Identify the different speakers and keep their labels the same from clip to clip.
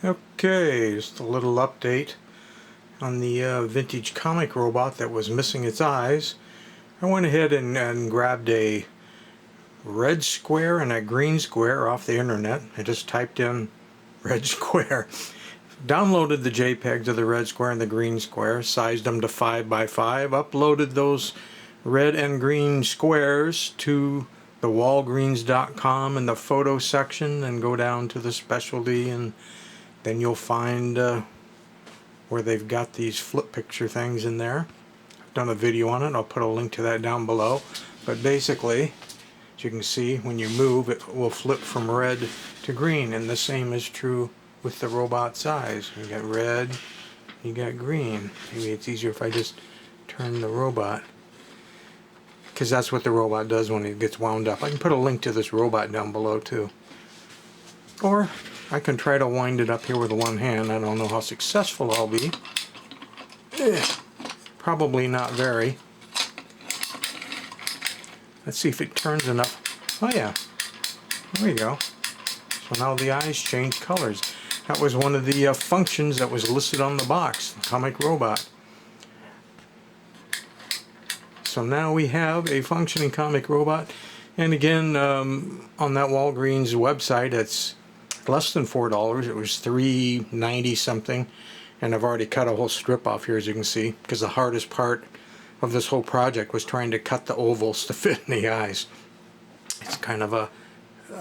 Speaker 1: Okay, just a little update on the vintage comic robot that was missing its eyes. I went ahead and grabbed a red square and a green square off the internet. I just typed in red square. Downloaded the JPEGs of the red square and the green square, sized them to 5 by 5, uploaded those red and green squares to the Walgreens.com in the photo section, and go down to the specialty, and then you'll find where they've got these flip picture things in there. I've done a video on it. I'll put a link to that down below. But basically, as you can see, when you move, it will flip from red to green, and the same is true with the robot size. You got red, you got green. Maybe it's easier if I just turn the robot, because that's what the robot does when it gets wound up. I can put a link to this robot down below too. Or I can try to wind it up here with one hand. I don't know how successful I'll be. Probably not very. Let's see if it turns enough. Oh yeah, there we go. So now the eyes change colors. That was one of the functions that was listed on the box, the comic robot. So now we have a functioning comic robot. And again, on that Walgreens website, it's less than $4. It was $3.90 something. And I've already cut a whole strip off here, as you can see, because the hardest part of this whole project was trying to cut the ovals to fit in the eyes. It's kind of a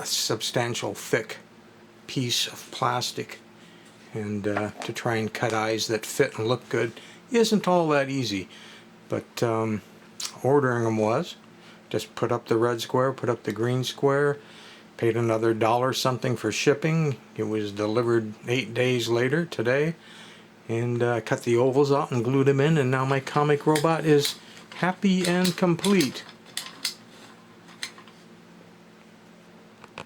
Speaker 1: substantial, thick piece of plastic, and to try and cut eyes that fit and look good isn't all that easy. But ordering them was just put up the red square, put up the green square, paid another $1 something for shipping. It was delivered 8 days later today, and cut the ovals out and glued them in, and now my comic robot is happy and complete.